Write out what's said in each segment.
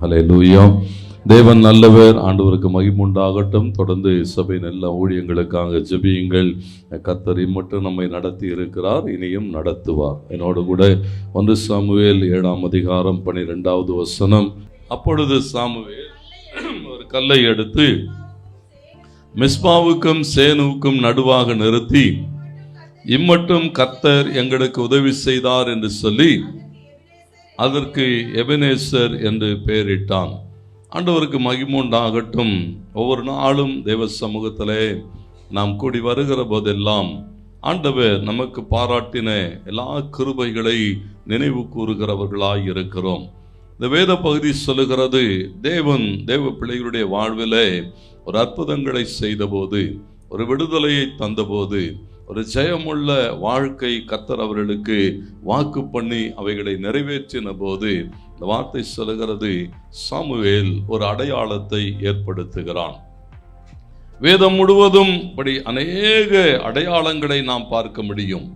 ஹல்லேலூயா. தேவன் நல்லவர், ஆண்டவருக்கு மகிமை உண்டாகட்டும். தொடர்ந்து சபையின் எல்லா ஊழியங்களுக்காக ஜெபியுங்கள். கர்த்தர் மட்டும் நம்மை நடத்தி இருக்கிறார், இனியும் நடத்துவார். என்னோடு கூட 1 சாமுவேல் 7ஆம் அதிகாரம் 12வது வசனம். அப்பொழுது சாமுவேல் ஒரு கல்லை எடுத்து மிஸ்பாவுக்கும் சேனுவுக்கும் நடுவாக நிறுத்தி, இம்மட்டும் கர்த்தர் எங்களுக்கு உதவி செய்தார் என்று சொல்லி அதற்கு எபெனேசர் என்று பெயரிட்டான். ஆண்டவருக்கு மகிமை உண்டாகட்டும். ஒவ்வொரு நாளும் தேவ சமூகத்திலே நாம் கூடி வருகிற போதெல்லாம் ஆண்டவர் நமக்கு பாராட்டின எல்லா கிருபைகளை நினைவு கூறுகிறவர்களாய் இருக்கிறோம். இந்த வேத பகுதி சொல்லுகிறது, தேவ பிள்ளைகளுடைய வாழ்விலே ஒரு அற்புதங்களை செய்தபோது, ஒரு விடுதலையை தந்தபோது, ஒரு ஜெயமுள்ள வாழ்க்கை கர்த்தர் அவர்களுக்கு வாக்கு பண்ணி அவைகளை நிறைவேற்றின போது இந்த வார்த்தை சொல்லுகிறது, சாமுவேல் ஒரு அடையாளத்தை ஏற்படுத்துகிறான். வேதம் முழுவதும் இப்படி அநேக அடையாளங்களை நாம் பார்க்க முடியும்.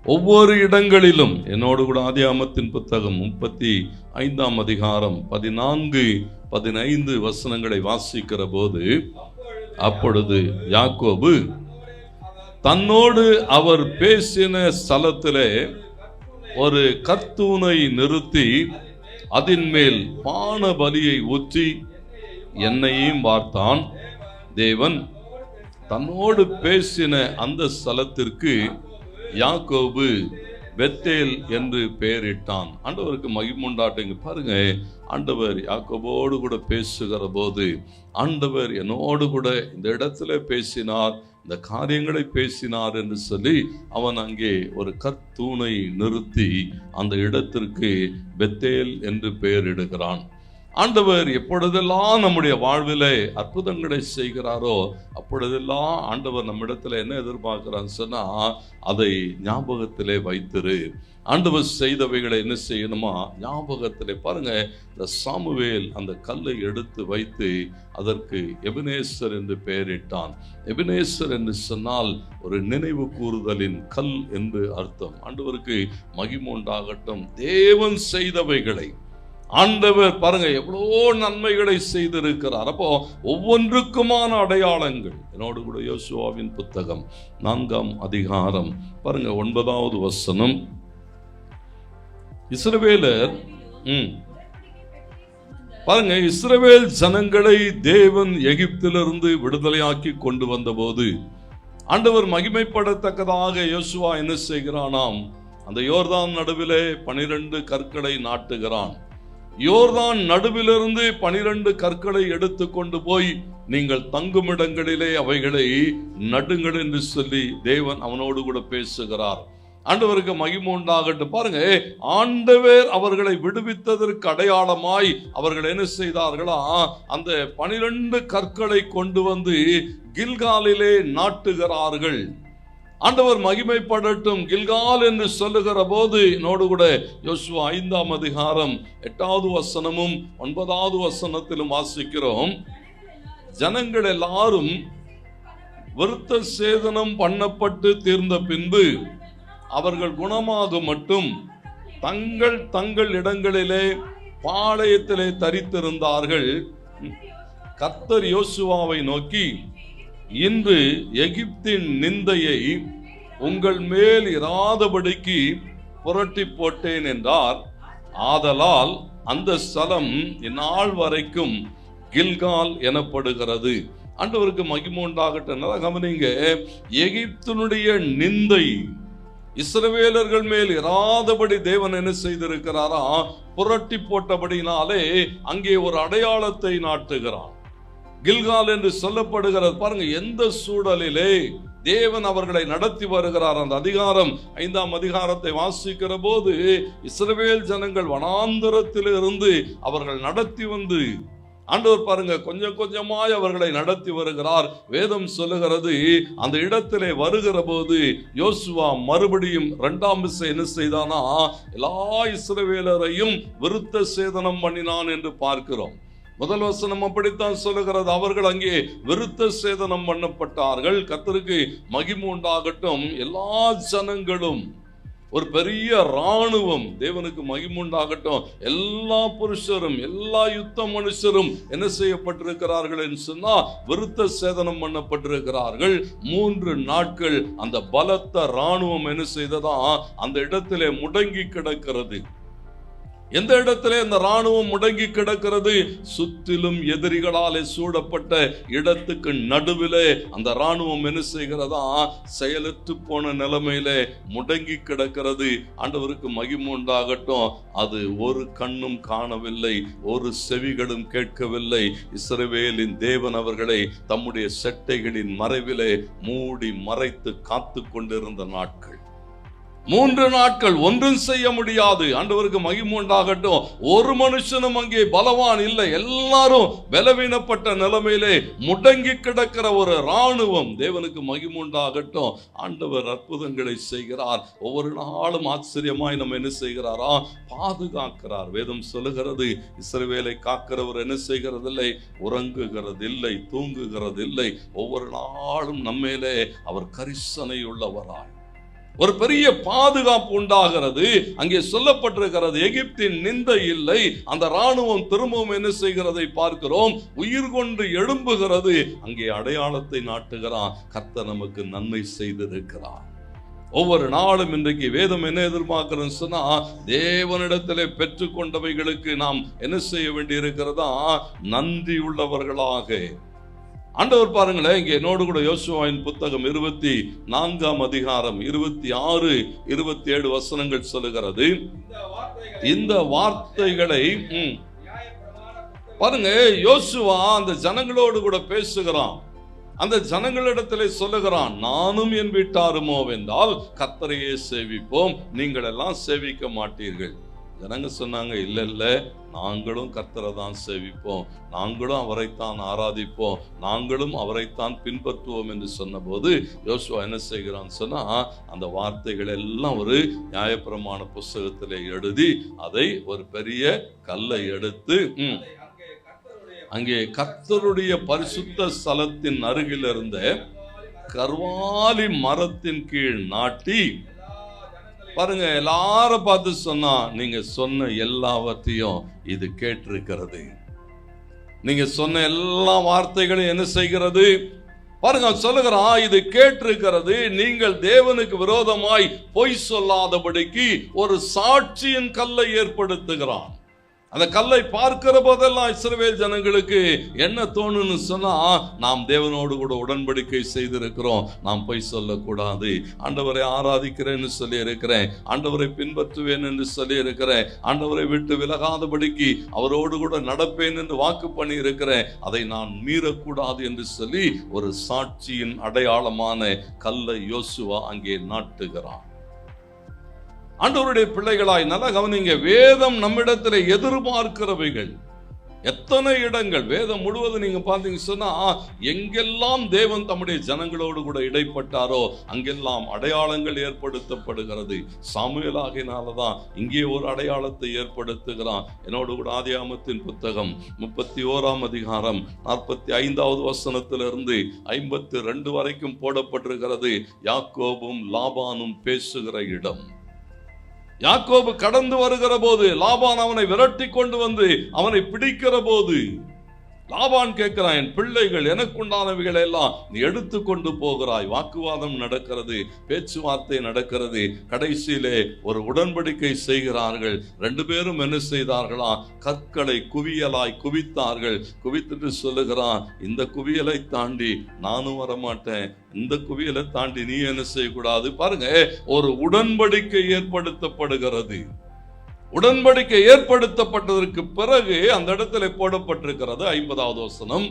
ஒவ்வொரு இடங்களிலும் என்னோடு கூட ஆதியாகமத்தின் புத்தகம் 35ஆம் அதிகாரம் 14-15 வசனங்களை வாசிக்கிற போது, அப்பொழுது யாக்கோபு தன்னோடு அவர் பேசின ஸ்தலத்திலே ஒரு கர்த்தூனை நிறுத்தி அதன் மேல் பான பலியை ஊற்றி எண்ணெயையும் வார்த்தான். தேவன் தன்னோடு பேசின அந்த ஸ்தலத்திற்கு யாக்கோபு பெத்தேல் என்று பெயரிட்டான். ஆண்டவருக்கு மகிமை உண்டாட்டுங்க. பாருங்க, ஆண்டவர் யாக்கோபோடு கூட பேசுகிற போது, ஆண்டவர் என்னோடு கூட இந்த இடத்துல பேசினார், இந்த காரியங்களை பேசினார் என்று சொல்லி அவன் அங்கே ஒரு கர்த்தூனை நிறுத்தி அந்த இடத்திற்கு பெத்தேல் என்று பெயரிடுகிறான். ஆண்டவர் எப்பொழுதெல்லாம் நம்முடைய வாழ்விலே அற்புதங்களை செய்கிறாரோ அப்பொழுதெல்லாம் ஆண்டவர் நம்மிடத்துல என்ன எதிர்பார்க்கிறான்னு சொன்னா, அதை ஞாபகத்திலே வைத்திரு. ஆண்டவர் செய்தவைகளை என்ன செய்யணுமா, ஞாபகத்திலே. பாருங்க, இந்த சாமுவேல் அந்த கல்லை எடுத்து வைத்து அதற்கு எபெனேசர் என்று பெயரிட்டான். எபெனேசர் என்று சொன்னால் ஒரு நினைவு கூறுதலின் கல் என்று அர்த்தம். ஆண்டவருக்கு மகிமை உண்டாகட்டும். தேவன் செய்தவைகளை ஆண்டவர் பாருங்க எவ்வளோ நன்மைகளை செய்திருக்கிறார். அப்போ ஒவ்வொன்றுக்குமான அடையாளங்கள். என்னோடு கூட யோசுவாவின் புத்தகம் 4ஆம் அதிகாரம் பாருங்க 9வது வசனம். இஸ்ரவேலர் பாருங்க, இஸ்ரவேல் ஜனங்களை தேவன் எகிப்திலிருந்து விடுதலையாக்கி கொண்டு வந்த போது ஆண்டவர் மகிமைப்படத்தக்கதாக யோசுவா என்ன செய்கிறானாம், அந்த யோர்தான் நடுவிலே 12 கற்களை நாட்டுகிறான். யோர்தான் நடுவிலிருந்து 12 கற்களை எடுத்து கொண்டு போய் நீங்கள் தங்குமிடங்களிலே அவைகளை நடுங்கள் என்று சொல்லி தேவன் அவனோடு கூட பேசுகிறார். ஆண்டவருக்கு மகிமை உண்டாகட்டும். பாருங்க, ஆண்டவர் அவர்களை விடுவித்ததற்கு அடையாளமாய் அவர்கள் என்ன செய்தார்களா, அந்த 12 கற்களை கொண்டு வந்து கில்காலிலே நாட்டுகிறார்கள். ஆண்டவர் மகிமைப்படட்டும். கில்கால் என்று சொல்லுகிற போது என்னோடு கூட யோசுவா 5ஆம் அதிகாரம் 8வது வசனமும் 9வது வசனத்திலும் வாசிக்கிறோம். ஜனங்கள் எல்லாரும் விருத்த சேதனம் பண்ணப்பட்டு தீர்ந்த பின்பு அவர்கள் குணமாக மட்டும் தங்கள் தங்கள் இடங்களிலே பாளையத்திலே தரித்திருந்தார்கள். கர்த்தர் யோசுவாவை நோக்கி, இன்று எகிப்தின் நிந்தையை உங்கள் மேல் இராதபடிக்கு புரட்டி போட்டேன் என்றார். ஆதலால் அந்த ஸ்தலம் இந்நாள் வரைக்கும் கில்கால் எனப்படுகிறது. ஆண்டவருக்கு மகிமை உண்டாகட்டும். நல்லா கவனிங்க, எகிப்தினுடைய நிந்தை இஸ்ரவேலர்கள் மேல் இராதபடி தேவன் என்ன செய்திருக்கிறாரா, புரட்டி போட்டபடினாலே அங்கே ஒரு அடையாளத்தை நாட்டுகிறான். கில்கால் என்று சொல்லப்படுகிறது. பாருங்க, எந்த சூழலிலே தேவன் அவர்களை நடத்தி வருகிறார். அந்த அதிகாரம் 5ஆம் அதிகாரத்தை வாசிக்கிற போது இஸ்ரவேல் ஜனங்கள் வனாந்தரத்தில் இருந்து அவர்கள் நடத்தி வந்து ஆண்டவர் பாருங்க கொஞ்சம் கொஞ்சமாய் அவர்களை நடத்தி வருகிறார். வேதம் சொல்லுகிறது, அந்த இடத்திலே வருகிற போது யோசுவா மறுபடியும் 2ஆம் விசை என்ன செய்தானா, எல்லா இஸ்ரவேலரையும் விருத்த சேதனம் பண்ணினான் என்று பார்க்கிறோம். முதல் வசனம் அப்படித்தான் சொல்லுகிறது. அவர்கள் அங்கே விருத்த சேதனம் பண்ணப்பட்டார்கள். கர்த்தருக்கு மகிமை உண்டாகட்டும். எல்லா ஜனங்களும், ஒரு பெரிய இராணுவம், தேவனுக்கு மகிமை உண்டாகட்டும், எல்லா புருஷரும் எல்லா யுத்த மனுஷரும் என்ன செய்யப்பட்டிருக்கிறார்கள் என்று சொன்னா, விருத்த சேதனம் பண்ணப்பட்டிருக்கிறார்கள். 3 நாட்கள் அந்த பலத்த இராணுவம் என்ன செய்ததா, அந்த இடத்திலே முடங்கி கிடக்கிறது. எந்த இடத்திலே அந்த இராணுவம் முடங்கி கிடக்கிறது? சுற்றிலும் எதிரிகளாலே சூழப்பட்ட இடத்துக்கு நடுவிலே அந்த இராணுவம் என்ன செய்கிறதா, செயலற்று போன நிலைமையிலே முடங்கி கிடக்கிறது. ஆண்டவருக்கு மகிமை உண்டாகட்டும். அது ஒரு கண்ணும் காணவில்லை, ஒரு செவிகளும் கேட்கவில்லை. இஸ்ரவேலின் தேவன் அவர்களை தம்முடைய செட்டைகளின் மறைவிலே மூடி மறைத்து காத்து கொண்டிருந்த நாட்கள். 3 நாட்கள் ஒன்றும் செய்ய முடியாது. ஆண்டவருக்கு மகிமை உண்டாகட்டும். ஒரு மனுஷனும் அங்கே பலவான் இல்லை. எல்லாரும் பலவீனப்பட்ட நிலைமையிலே முடங்கி கிடக்கிற ஒரு இராணுவம். தேவனுக்கு மகிமை உண்டாகட்டும். ஆண்டவர் அற்புதங்களை செய்கிறார். ஒவ்வொரு நாளும் ஆச்சரியமாய் நம்ம என்ன செய்கிறாரா, பாதுகாக்கிறார். வேதம் சொல்லுகிறது, இஸ்ரவேலை காக்கிறவர் என்ன செய்கிறதில்லை, உறங்குகிறதில்லை, தூங்குகிறதில்லை. ஒவ்வொரு நாளும் நம்மேலே அவர் கரிசனை உள்ளவராய் ஒரு பெரிய பாதுகாப்பு உண்டாகிறது. அங்கே சொல்லப்பட்டிருக்கிறது, எகிப்தின் நிந்தை இல்லை. அந்த இராணுவம் திரும்பவும் என்ன செய்கிறதை பார்க்கிறோம், உயிர் கொண்டு எழும்புகிறது. அங்கே அடையாளத்தை நாட்டுகிறான். கர்த்தர் நமக்கு நன்மை செய்திருக்கிறார். ஒவ்வொரு நாளும் இன்றைக்கு வேதம் என்ன எதிர்பார்க்கிறோம் சொன்னா, தேவனிடத்திலே பெற்றுக்கொண்டவைகளுக்கு நாம் என்ன செய்ய வேண்டி இருக்கிறதா, நன்றி உள்ளவர்களாக. ஆண்டவர் பாருங்களேன், இங்கே என்னோடு கூட யோசுவாவின் புத்தகம் 24ஆம் அதிகாரம் 26, 27 வசனங்கள் சொல்லுகிறது. இந்த வார்த்தைகளை பாருங்க, யோசுவா அந்த ஜனங்களோடு கூட பேசுகிறான். அந்த ஜனங்களிடத்திலே சொல்லுகிறான், நானும் என் வீட்டாருமோ வென்றால் கர்த்தரையே சேவிப்போம், நீங்கள் எல்லாம் சேவிக்க மாட்டீர்கள். ஜனங்க சொன்னாங்க, இல்ல இல்ல, நாங்களும் கர்த்தரை தான் சேவிப்போம், நாங்களும் அவரைத்தான் ஆராதிப்போம், நாங்களும் அவரைத்தான் பின்பற்றுவோம் என்று சொன்னபோது யோசுவா என்ன செய்கிறான் சொன்னா, அந்த வார்த்தைகள் எல்லாம் ஒரு நியாயப்பிரமாண புஸ்தகத்திலே எழுதி அதை ஒரு பெரிய கல்லை எடுத்து அங்கே கர்த்தருடைய பரிசுத்த ஸ்தலத்தின் அருகில் இருந்த கர்வாலி மரத்தின் கீழ் நாட்டி, பாருங்க, எல்லாரும் பார்த்து சொன்னா, நீங்க சொன்ன எல்லாவற்றையும் இது கேட்டிருக்கிறது. நீங்க சொன்ன எல்லா வார்த்தைகளும் என்ன செய்கிறது பாருங்க, சொல்லுகிறான், இது கேட்டிருக்கிறது. நீங்கள் தேவனுக்கு விரோதமாய் பொய் சொல்லாதபடிக்கு ஒரு சாட்சியின் கல்லை ஏற்படுத்துகிறான். அந்த கல்லை பார்க்கிற போதெல்லாம் இஸ்ரவேல் ஜனங்களுக்கு என்ன தோணுன்னு சொன்னா, நாம் தேவனோடு கூட உடன்படிக்கை செய்திருக்கிறோம், நாம் போய் சொல்லக்கூடாது, ஆண்டவரை ஆராதிக்கிறேன்னு சொல்லி இருக்கிறேன், ஆண்டவரை பின்பற்றுவேன் என்று சொல்லி இருக்கிறேன், ஆண்டவரை விட்டு விலகாதபடிக்கு அவரோடு கூட நடப்பேன் என்று வாக்கு பண்ணி இருக்கிறேன், அதை நான் மீறக்கூடாது என்று சொல்லி ஒரு சாட்சியின் அடையாளமான கல்லை யோசுவா அங்கே நாட்டுகிறான். ஆண்டவருடைய பிள்ளைகளாய் நல்ல கவனிங்க, வேதம் நம்மிடத்தில் எதிர்பார்க்கிறவைகள் எத்தனை இடங்கள், வேதம் முழுவதும் நீங்க பார்த்தீங்க சொன்னா, எங்கெல்லாம் தேவன் தம்முடைய ஜனங்களோடு கூட இடைப்பட்டாரோ அங்கெல்லாம் அடையாளங்கள் ஏற்படுத்தப்படுகிறது. சாமுவேலாகினாலதான் இங்கே ஒரு அடையாளத்தை ஏற்படுத்துகிறான். என்னோடு கூட ஆதியாகமத்தின் புத்தகம் 31ஆம் அதிகாரம் 45வது வசனத்திலிருந்து 52 வரைக்கும் போடப்பட்டிருக்கிறது. யாக்கோபும் லாபானும் பேசுகிற இடம். யாக்கோபு கடந்து வருகிற போது லாபான் அவனை விரட்டி கொண்டு வந்து அவனை பிடிக்கிற போது லாபான் கேட்கிறான், என் பிள்ளைகள் எனக்குண்டானவைகளை எல்லாம் நீ எடுத்து கொண்டு போகிறாய். வாக்குவாதம் நடக்கிறது, பேச்சுவார்த்தை நடக்கிறது. கடைசியிலே ஒரு உடன்படிக்கை செய்கிறார்கள். 2 பேரும் என்ன செய்தார்களா, கற்களை குவியலாய் குவித்தார்கள். குவித்துட்டு சொல்லுகிறான், இந்த குவியலை தாண்டி நானும் வரமாட்டேன், இந்த குவியலை தாண்டி நீ என்ன செய்யக்கூடாது. பாருங்க, ஒரு உடன்படிக்கை ஏற்படுத்தப்படுகிறது. உடன்படிக்கை ஏற்படுத்தப்பட்டதற்கு பிறகு அந்த இடத்துல போடப்பட்டிருக்கிறது 50வது வசனம்.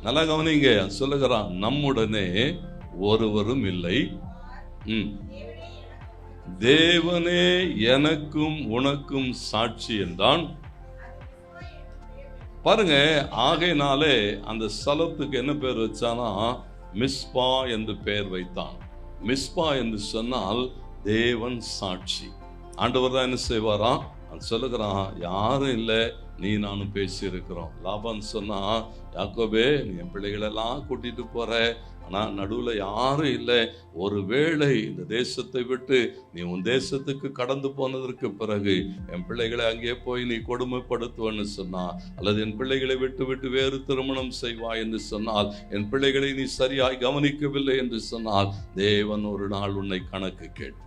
நல்லா கவனிங்க, சொல்லுகிறான், நம்முடனே ஒருவரும் இல்லை, தேவனே எனக்கும் உனக்கும் சாட்சி என்றான். பாருங்க, ஆகையினாலே அந்த ஸ்தலத்துக்கு என்ன பேர் வச்சானா, மிஸ்பா என்று பெயர் வைத்தான். மிஸ்பா என்று சொன்னால் தேவன் சாட்சி. ஆண்டவர் தான் என்ன செய்வாரா, சொல்லுகிறான், யாரும் இல்லை, நீ நானும் பேசி இருக்கிறோம். லாபான் சொன்னா, யாக்கோபே நீ என் பிள்ளைகளெல்லாம் கூட்டிட்டு போற, ஆனா நடுவுல யாரும் இல்லை. ஒருவேளை இந்த தேசத்தை விட்டு நீ உன் தேசத்துக்கு கடந்து போனதற்கு பிறகு என் பிள்ளைகளை அங்கே போய் நீ கொடுமைப்படுத்துவன்னு சொன்னா, அல்லது என் பிள்ளைகளை விட்டு விட்டு வேறு திருமணம் செய்வாய் என்று சொன்னால், என் பிள்ளைகளை நீ சரியாய் கவனிக்கவில்லை என்று சொன்னால், தேவன் ஒரு நாள் உன்னை கணக்கு கேட்பார்.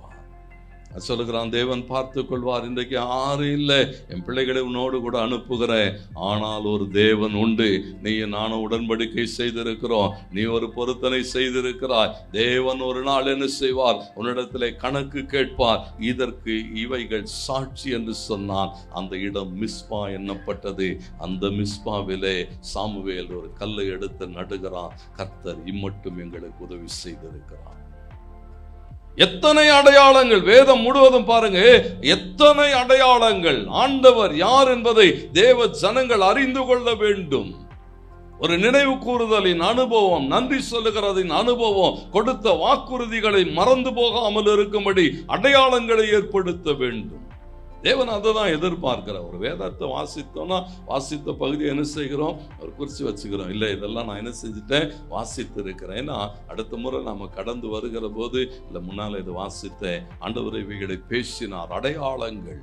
சொல்லுகிறான், தேவன் பார்த்து கொள்வார். இன்றைக்கு யாரும் இல்லை, என் பிள்ளைகளை உன்னோடு கூட அனுப்புகிறேன். ஆனால் ஒரு தேவன் உண்டு. நீ நானும் உடன்படிக்கை செய்திருக்கிறோம், நீ ஒரு பொருத்தனை செய்திருக்கிறாய். தேவன் ஒரு நாள் என்ன செய்வார், உன்னிடத்திலே கணக்கு கேட்பார். இதற்கு இவைகள் சாட்சி என்று சொன்னான். அந்த இடம் மிஸ்பா எண்ணப்பட்டது. அந்த மிஸ்பாவிலே சாமுவேல் ஒரு கல்லை எடுத்து நடுகிறான். கர்த்தர் இம்மட்டும் எங்களுக்கு உதவி செய்திருக்கிறார். எத்தனை அடையாளங்கள் வேதம் முழுவதும் பாருங்க, எத்தனை அடையாளங்கள். ஆண்டவர் யார் என்பதை தேவ ஜனங்கள் அறிந்து கொள்ள வேண்டும். ஒரு நினைவு கூறுதலின் அனுபவம், நன்றி சொல்லுகிறதின் அனுபவம், கொடுத்த வாக்குறுதிகளை மறந்து போகாமல் இருக்கும்படி அடையாளங்களை ஏற்படுத்த வேண்டும். தேவன் அதை தான் எதிர்பார்க்கிறார். ஒரு வேதத்தை வாசித்தோம்னா வாசித்த பகுதியை என்ன செய்கிறோம், ஒரு குறிச்சு வச்சுக்கிறோம். இல்லை, இதெல்லாம் நான் என்ன செஞ்சுட்டேன், வாசித்து இருக்கிறேன். ஏன்னா அடுத்த முறை நம்ம கடந்து வருகிற போது, இல்லை முன்னால் இது வாசித்தேன், ஆண்டவர் இவைகளை பேசினார். அடையாளங்கள்.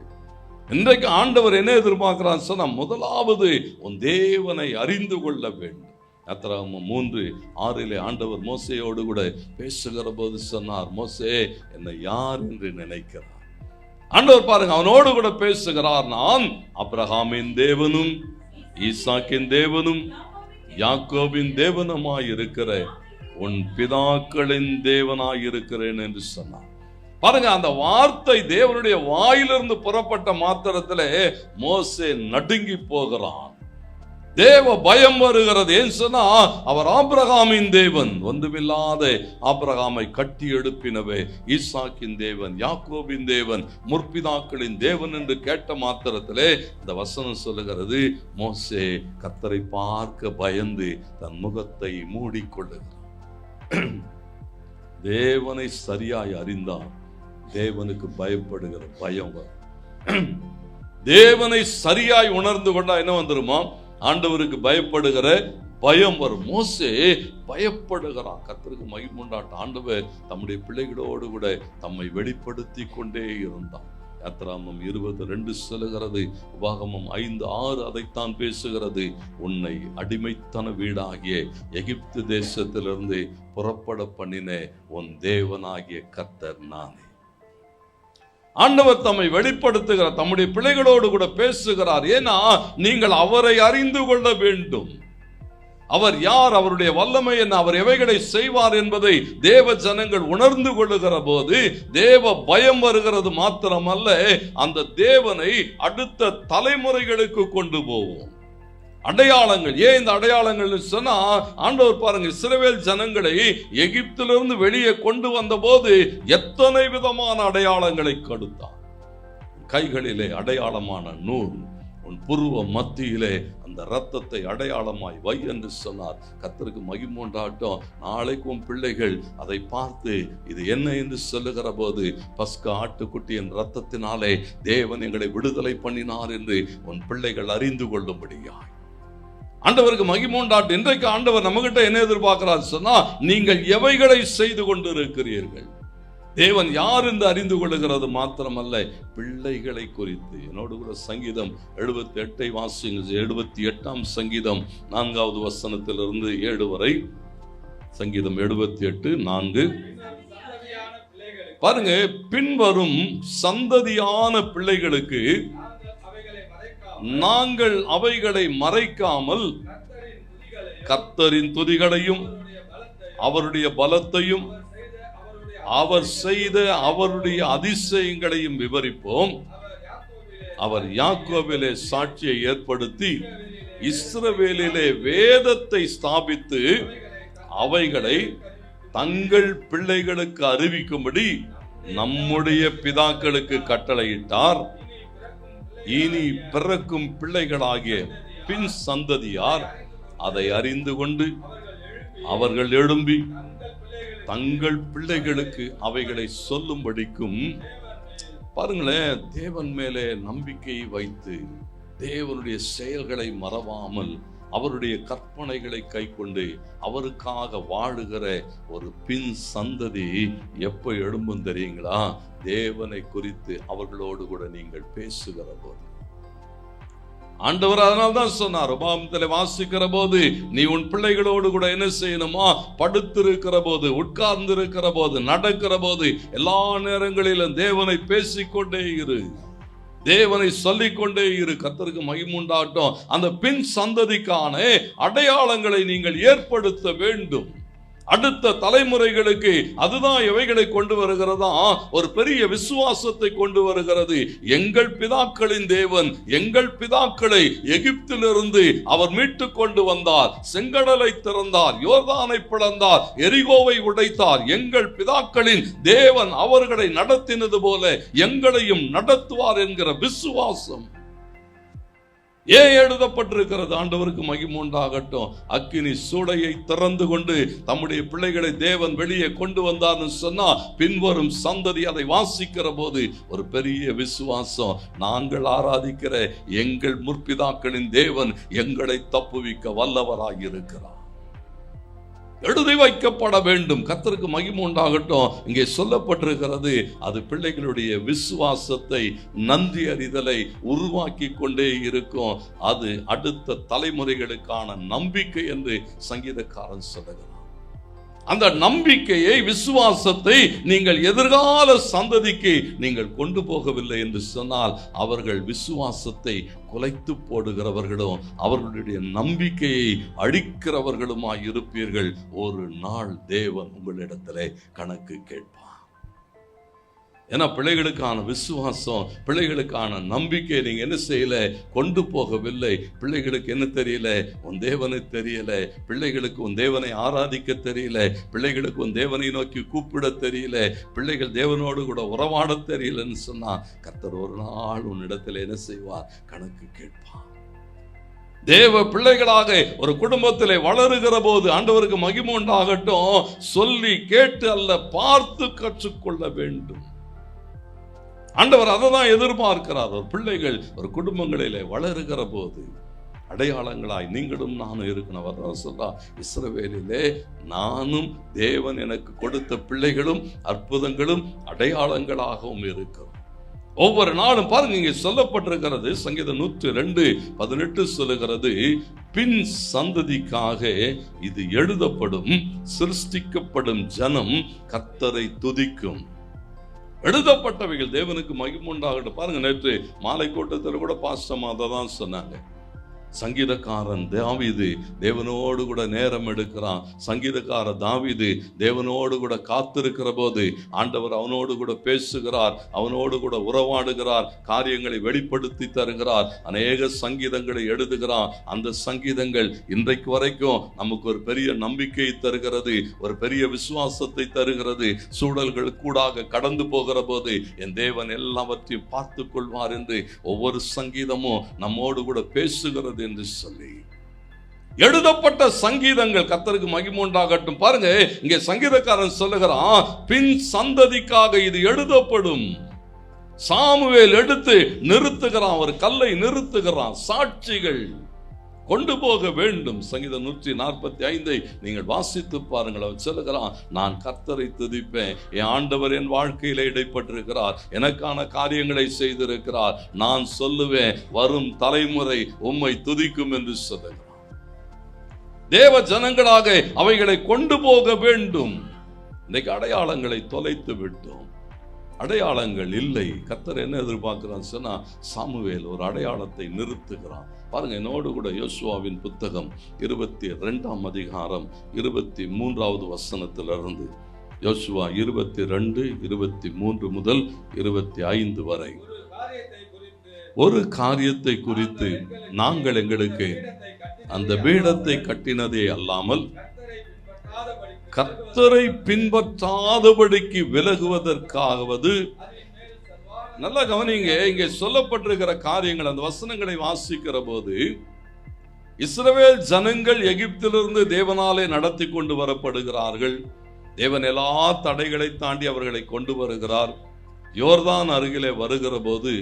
இன்றைக்கு ஆண்டவர் என்ன எதிர்பார்க்கிறார் சொன்னா, முதலாவது உன் தேவனை அறிந்து கொள்ள வேண்டும். யாத்திராகமம் 3:6 ஆண்டவர் மோசேயோடு கூட பேசுகிற போது சொன்னார், மோசே என்னை யார் என்று நினைக்கிறார். ஆண்டவர் பாருங்க, அவனோடு கூட பேசுகிறார். நான் ஆபிரகாமின் தேவனும் ஈசாக்கின் தேவனும் யாக்கோபின் தேவனுமாய் இருக்கிற உன் பிதாக்களின் தேவனாய் இருக்கிறேன் என்று சொன்னார். பாருங்க, அந்த வார்த்தை தேவனுடைய வாயிலிருந்து புறப்பட்ட மாத்திரத்திலே மோசே நடுங்கி போகிறான். தேவ பயம் வருகிறது. ஏன் சொன்னா, அவர் ஆபிரகாமின் தேவன், ஒன்றுமில்லாத ஆபிரகாமை கட்டி எழுப்பினவே, ஈசாக்கின் தேவன், யாக்கோபின் தேவன், முற்பிதாக்களின் தேவன் என்று கேட்ட மாத்திரத்திலே இந்த வசனம் சொல்லுகிறது, மோசே கர்த்தரை பார்க்க பயந்து தன் முகத்தை மூடிக்கொள்ளுகிறார். தேவனை சரியாய் அறிந்தார், தேவனுக்கு பயப்படுகிற பயம் வரும். தேவனை சரியாய் உணர்ந்து கொண்டா என்ன வந்துருமா, ஆண்டவருக்கு பயப்படுகிற பயம் வரும். மோசே பயப்படுகிறான். கர்த்தருக்கு மகிமை உண்டாகட்டும். ஆண்டவர் தம்முடைய பிள்ளைகளோடு கூட தம்மை வெளிப்படுத்தி கொண்டே இருந்தான். யாத்திராகமம் 20:2 சொல்லுகிறது, உபாகமம் 5:6 அதைத்தான் பேசுகிறது. உன்னை அடிமைத்தன வீடாகிய எகிப்து தேசத்திலிருந்து புறப்பட பண்ணின உன் தேவனாகிய கர்த்தர் நானே. ஆண்டவர் தம்மை வெளிப்படுத்துகிறார், தம்முடைய பிள்ளைகளோடு கூட பேசுகிறார். ஏன்னா நீங்கள் அவரை அறிந்து கொள்ள வேண்டும். அவர் யார், அவருடைய வல்லமை என்ன, அவர் எவைகளை செய்வார் என்பதை தேவ ஜனங்கள் உணர்ந்து கொள்ளுகிற போது தேவ பயம் வருகிறது. மாத்திரமல்ல, அந்த தேவனை அடுத்த தலைமுறைகளுக்கு கொண்டு போவோம். அடையாளங்கள். ஏன் இந்த அடையாளங்கள் சொன்னா, ஆண்டவர் பாருங்க, இஸ்ரவேல் ஜனங்களை எகிப்திலிருந்து வெளியே கொண்டு வந்த போது எத்தனை விதமான அடையாளங்களை கொடுத்தார். கைகளிலே அடையாளமான நூல், உன் புருவ மத்தியிலே அந்த இரத்தத்தை அடையாளமாய் வை என்று சொன்னார். கர்த்தருக்கு மகிமை உண்டாகட்டும். நாளைக்கு உன் பிள்ளைகள் அதை பார்த்து இது என்ன என்று சொல்லுகிற போது, பஸ்கா ஆட்டுக்குட்டியின் இரத்தத்தினாலே தேவன் எங்களை விடுதலை பண்ணினார் என்று உன் பிள்ளைகள் அறிந்து கொள்ளும்படியாய். ஆண்டவருக்கு மகிமை உண்டாகட்டும். இன்றைக்கு ஆண்டவர் நம்மகிட்ட என்ன எதிர்பார்க்கிறார் சொன்னா, நீங்கள் எவைகளை செய்து கொண்டிருக்கிறீர்கள். தேவன் யார் என்று அறிந்து கொள்ளுகிறது மாத்திரமல்ல, பிள்ளைகளை குறித்து. என்னோடு கூட சங்கீதம் 78 வாசிங்க. 78ஆம் சங்கீதம் 4வது வசனத்திலிருந்து 7 வரை. சங்கீதம் 78:4 பாருங்க, பின்வரும் சந்ததியான பிள்ளைகளுக்கு நாங்கள் அவைகளை மறைக்காமல் கர்த்தரின் துதிகளையும் அவருடைய பலத்தையும் அவர் செய்த அவருடைய அதிசயங்களையும் விவரிப்போம். அவர் யாக்கோபிலே சாட்சியை ஏற்படுத்தி இஸ்ரவேலிலே வேதத்தை ஸ்தாபித்து அவைகளை தங்கள் பிள்ளைகளுக்கு அறிவிக்கும்படி நம்முடைய பிதாக்களுக்கு கட்டளையிட்டார். இனி பிறக்கும் பிள்ளைகளாகிய பின் சந்ததியார் அதை அறிந்து கொண்டு அவர்கள் எழும்பி தங்கள் பிள்ளைகளுக்கு அவைகளை சொல்லும்படிக்கும். பாருங்களேன், தேவன் மேலே நம்பிக்கை வைத்து தேவனுடைய செயல்களை மறவாமல் அவருடைய கற்பனைகளை கை கொண்டு அவருக்காக வாழுகிற ஒரு பின் சந்ததி எப்ப எழும்பும் தெரியுங்களா? தேவனை குறித்து அவர்களோடு கூட நீங்கள் பேசுகிற போது. ஆண்டவர் அதனால்தான் சொன்னார், உபாகமத்திலே வாசிக்கிற போது, நீ உன் பிள்ளைகளோடு கூட என்ன செய்யணுமா? படுத்திருக்கிற போது, உட்கார்ந்து இருக்கிற போது, நடக்கிற போது, எல்லா நேரங்களிலும் தேவனை பேசிக்கொண்டே இரு, தேவனை சொல்லிக்கொண்டே இரு. கர்த்தருக்கு மகிமை உண்டாகட்டும். அந்த பின் சந்ததிக்கான அடையாளங்களை நீங்கள் ஏற்படுத்த வேண்டும். அடுத்த தலைமுறைகளுக்கு அதுதான் எவைகளை கொண்டு வருகிறதா? ஒரு பெரிய விசுவாசத்தை கொண்டு வருகிறது. எங்கள் பிதாக்களின் தேவன் எங்கள் பிதாக்களை எகிப்திலிருந்து அவர் மீட்டு கொண்டு வந்தார், செங்கடலை திறந்தார், யோர்தானை பிளந்தார், எரிகோவை உடைத்தார். எங்கள் பிதாக்களின் தேவன் அவர்களை நடத்தினது போல எங்களையும் நடத்துவார் என்கிற விசுவாசம் ஏன் எழுதப்பட்டிருக்கிறது? ஆண்டவருக்கு மகிமை உண்டாகட்டும். அக்கினி சூளையை திறந்து கொண்டு தம்முடைய பிள்ளைகளை தேவன் வெளியே கொண்டு வந்தார்னு சொன்னா, பின்வரும் சந்ததி அதை வாசிக்கிற போது ஒரு பெரிய விசுவாசம். நாங்கள் ஆராதிக்கிற எங்கள் முற்பிதாக்களின் தேவன் எங்களை தப்புவிக்க வல்லவராயிருக்கிறார். எழுதி வைக்கப்பட வேண்டும். கர்த்தருக்கு மகிமை உண்டாகட்டும். இங்கே சொல்லப்பட்டிருக்கிறது, அது பிள்ளைகளுடைய விசுவாசத்தை, நன்றி அறிதலை உருவாக்கி கொண்டே இருக்கும். அது அடுத்த தலைமுறைகளுக்கான நம்பிக்கை என்று சங்கீதக்காரன் சொல்லுகிறார். அந்த நம்பிக்கையை, விசுவாசத்தை நீங்கள் எதிர்கால சந்ததிக்கு நீங்கள் கொண்டு போகவில்லை என்று சொன்னால் அவர்கள் விசுவாசத்தை குலைத்து போடுகிறவர்களும் அவர்களுடைய நம்பிக்கையை அழிக்கிறவர்களுமாய் இருப்பீர்கள். ஒரு நாள் தேவன் உங்களிடத்திலே கணக்கு கேட்பார். ஏன்னா பிள்ளைகளுக்கான விசுவாசம், பிள்ளைகளுக்கான நம்பிக்கை நீங்க என்ன செய்யல, கொண்டு போகவில்லை. பிள்ளைகளுக்கு என்ன தெரியல? உன் தேவனை தெரியல. பிள்ளைகளுக்கு உன் தேவனை ஆராதிக்க தெரியல. பிள்ளைகளுக்கு உன் தேவனை நோக்கி கூப்பிட தெரியல. பிள்ளைகள் தேவனோடு கூட உறவாட தெரியலன்னு சொன்னா கர்த்தர் ஒரு நாள் உன்னிடத்தில் என்ன செய்வார்? கணக்கு கேட்பார். தேவ பிள்ளைகளாக ஒரு குடும்பத்திலே வளருகிற போது ஆண்டவருக்கு மகிமை உண்டாகட்டும், சொல்லி கேட்டு அல்ல, பார்த்து கற்றுக்கொள்ள வேண்டும். ஆண்டவர் அதை தான் எதிர்பார்க்கிறார். ஒரு பிள்ளைகள் ஒரு குடும்பங்களிலே வளருகிற போது அடையாளங்களாய் நீங்களும் நானும் இருக்கணும். அவர் சொல்றா, இஸ்ரவேலிலே நானும் தேவன் எனக்கு கொடுத்த பிள்ளைகளும் அற்புதங்களும் அடையாளங்களாகவும் இருக்கிறோம். ஒவ்வொரு நாளும் பாருங்க, இங்கே சொல்லப்பட்டிருக்கிறது, சங்கீதம் 102:18 சொல்லுகிறது, பின் சந்ததிக்காக இது எழுதப்படும், சிருஷ்டிக்கப்படும் ஜனம் கர்த்தரை துதிக்கும். எழுதப்பட்டவைகள் தேவனுக்கு மகிமை உண்டாகட்டும். பாருங்க, நேற்று மாலை கூட்டத்தில் கூட பாஸ்டர் அதை தான் சொன்னாங்க. சங்கீதக்காரன் தாவீது தேவனோடு கூட நேரம் எடுக்கிறான். சங்கீதக்கார தாவீது தேவனோடு கூட காத்திருக்கிற போது ஆண்டவர் அவனோடு கூட பேசுகிறார், அவனோடு கூட உறவாடுகிறார், காரியங்களை வெளிப்படுத்தி தருகிறார், அநேக சங்கீதங்களை எழுதுகிறான். அந்த சங்கீதங்கள் இன்றைக்கு வரைக்கும் நமக்கு ஒரு பெரிய நம்பிக்கையை தருகிறது, ஒரு பெரிய விசுவாசத்தை தருகிறது. சூழல்கள் கூடாக கடந்து போகிற போது என் தேவன் எல்லாவற்றையும் பார்த்து கொள்வார் என்று ஒவ்வொரு சங்கீதமும் நம்மோடு கூட பேசுகிறது என்று சொல்லி எழுதப்பட்ட சங்கீதங்கள். கர்த்தருக்கு மகிமை உண்டாகட்டும். பாருங்க, இங்கே சங்கீதக்காரன் சொல்லுகிறான், பின் சந்ததிக்காக இது எழுதப்படும். சாமுவேல் எடுத்து நிறுத்துகிறான், ஒரு கல்லை நிறுத்துகிறான், சாட்சிகள் கொண்டு போக வேண்டும். சங்கீதம் 145 நீங்கள் வாசித்து பாருங்கள். அவர் சொல்லுகிறான், நான் கர்த்தரை துதிப்பேன், என் ஆண்டவர் என் வாழ்க்கையில இடைப்பட்டிருக்கிறார், எனக்கான காரியங்களை செய்திருக்கிறார், நான் சொல்லுவேன் வரும் தலைமுறை உம்மை துதிக்கும் என்று சொல்லுகிறார். தேவ ஜனங்களாக அவைகளை கொண்டு போக வேண்டும். இன்னைக்கு அடையாளங்களை தொலைத்து விட்டோம், அடையாளங்கள் இல்லை. கர்த்தர் என்ன எதிர்பார்க்கிறான்னு சொன்னா, சாமுவேல் ஒரு அடையாளத்தை நிறுத்துகிறான். பாருங்க, என்னோடு கூட யோசுவாவின் புத்தகம் 22ஆம் அதிகாரம் 23வது வசனத்திலிருந்து, யோசுவா 22, 23 முதல் 25 வரை. ஒரு காரியத்தை குறித்து நாங்கள் எங்களுக்கு அந்த பீடத்தை கட்டினதே அல்லாமல் கர்த்தரை பின்பற்றாதபடிக்கு விலகுவதற்காவது. நல்லா கவனிங்க, இங்கே சொல்லப்பட்டிருக்கிற காரியங்கள், அந்த வசனங்களை வாசிக்கிற போது இஸ்ரவேல் ஜனங்கள் எகிப்திலிருந்து தேவனாலே நடத்தி கொண்டு வரப்படுகிறார்கள். தேவன் எல்லா தடைகளை தாண்டி அவர்களை கொண்டு வருகிறார். யோர்தான் அருகிலே வருகிற போது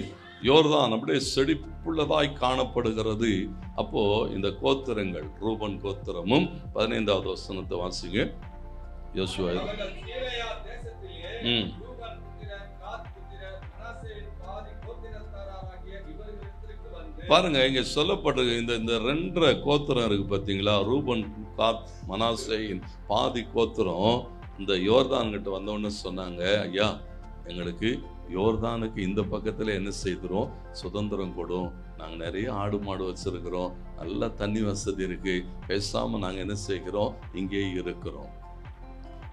யோர்தான் அப்படியே செழிப்புள்ளதாய் காணப்படுகிறது. அப்போ இந்த கோத்திரங்கள், ரூபன் கோத்திரமும் 15வது வசனத்தை வாசிங்க. யோசுவா பாருங்க, இங்க சொல்லப்படுது இந்த 2 கோத்திரம் இருக்கு பார்த்தீங்களா, ரூபன், காத், மனாசேயின் பாதி கோத்திரம் இந்த யோர்தான் கிட்ட வந்தோன்னு சொன்னாங்க, ஐயா எங்களுக்கு யோர்தானுக்கு இந்த பக்கத்துல என்ன செய்கிறோம், சுதந்திரம் கொடும், நாங்கள் நிறைய ஆடு மாடு வச்சிருக்கிறோம், நல்ல தண்ணி வசதி இருக்கு, பேசாம நாங்கள் என்ன செய்கிறோம், இங்கே இருக்கிறோம்.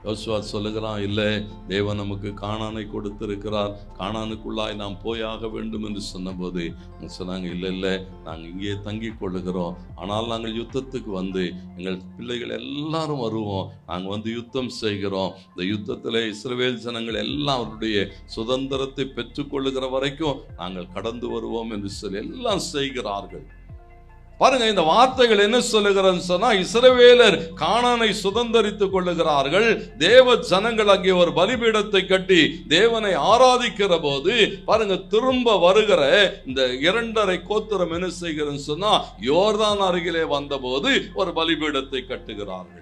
யோசுவா சொல்லுகிறான், இல்லை, தேவன் நமக்கு கானானை கொடுத்திருக்கிறார், கானானுக்குள்ளாய் நாம் போயாக வேண்டும் என்று சொன்னபோது சொன்னாங்க, இல்லை நாங்கள் இங்கே தங்கி கொள்ளுகிறோம், ஆனால் நாங்கள் யுத்தத்துக்கு வந்து எங்கள் பிள்ளைகள் எல்லாரும் வருவோம், நாங்கள் வந்து யுத்தம் செய்கிறோம், இந்த யுத்தத்தில் இஸ்ரவேல் ஜனங்கள் எல்லாம் அவருடைய சுதந்திரத்தை பெற்றுக்கொள்ளுகிற வரைக்கும் நாங்கள் கடந்து வருவோம் என்று சொல்லி எல்லாம் செய்கிறார்கள். பாருங்க, இந்த வார்த்தைகள் என்ன சொல்லுகிறன்னு சொன்னா, இஸ்ரவேலர் கானானை சுதந்தரித்துக் கொள்ளுகிறார்கள். தேவ ஜனங்கள் அங்கே ஒரு பலிபீடத்தை கட்டி தேவனை ஆராதிக்கிற போது பாருங்க, திரும்ப வருகிற இந்த 2.5 கோத்திரம் என்ன செய்கிறன்னு சொன்னா, யோர்தான் அருகிலே வந்த போது ஒரு பலிபீடத்தை கட்டுகிறார்கள்.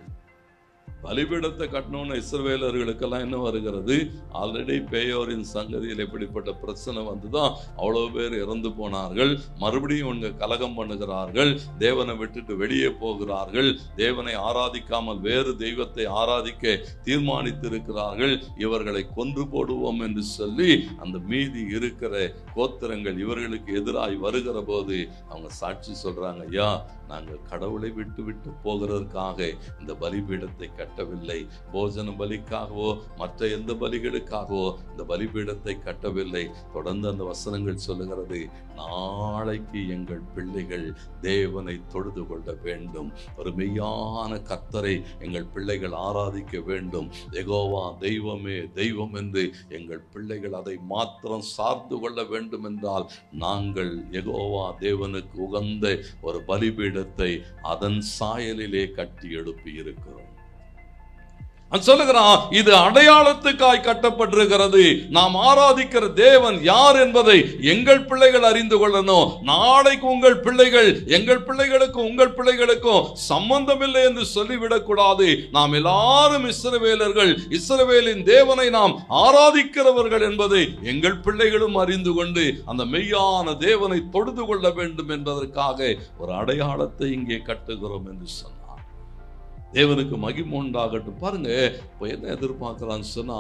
பலிபீடத்தை கட்டணும்னு இஸ்ரவேலர்களுக்கெல்லாம் என்ன வருகிறது, ஆல்ரெடி பேயோரின் சங்கதியில் எப்படிப்பட்ட பிரச்சனை வந்துதான் அவ்வளவு பேர் இறந்து போனார்கள். மறுபடியும் இவங்க கலகம் பண்ணுகிறார்கள், தேவனை விட்டுட்டு வெளியே போகிறார்கள், தேவனை ஆராதிக்காமல் வேறு தெய்வத்தை ஆராதிக்க தீர்மானித்திருக்கிறார்கள். இவர்களை கொன்று போடுவோம் என்று சொல்லி அந்த மீதி இருக்கிற கோத்திரங்கள் இவர்களுக்கு எதிராய் வருகிற போது அவங்க சாட்சி சொல்றாங்க, ஐயா நாங்கள் கடவுளை விட்டு விட்டு போகிறதற்காக இந்த பலிபீடத்தை கட்டவில்லை, போஜன பலிக்காகவோ மற்ற எந்த பலிகளுக்காகவோ இந்த பலிபீடத்தை கட்டவில்லை. தொடர்ந்து அந்த வசனங்கள் சொல்லுகிறது, நாளைக்கு எங்கள் பிள்ளைகள் தேவனை தொழுது கொள்ள வேண்டும், ஒரு மெய்யான கர்த்தரை எங்கள் பிள்ளைகள் ஆராதிக்க வேண்டும், யெகோவா தெய்வமே தெய்வம் என்று எங்கள் பிள்ளைகள் அதை மாத்திரம் சார்ந்து கொள்ள வேண்டும் என்றால் நாங்கள் யெகோவா தேவனுக்கு உகந்த ஒரு பலிபீடத்தை அதன் சாயலிலே கட்டி எழுப்பி இருக்கிறோம். சொல்லுகிறான், இது அடையாளத்துக்காய் கட்டப்பட்டிருக்கிறது, நாம் ஆராதிக்கிற தேவன் யார் என்பதை எங்கள் பிள்ளைகள் அறிந்து கொள்ளணும். நாளைக்கு உங்கள் பிள்ளைகள் எங்கள் பிள்ளைகளுக்கும் உங்கள் பிள்ளைகளுக்கும் சம்பந்தம் இல்லை என்று சொல்லிவிடக்கூடாது. நாம் எல்லாரும் இஸ்ரவேலர்கள், இஸ்ரவேலின் தேவனை நாம் ஆராதிக்கிறவர்கள் என்பதை எங்கள் பிள்ளைகளும் அறிந்து கொண்டு அந்த மெய்யான தேவனை தொழுது கொள்ள வேண்டும் என்பதற்காக ஒரு அடையாளத்தை இங்கே கட்டுகிறோம் என்று சொன்னார். தேவனுக்கு மகிமை உண்டாகட்டும். பாருங்க, இப்போ என்ன எதிர்பார்க்கலான்னு சொன்னா,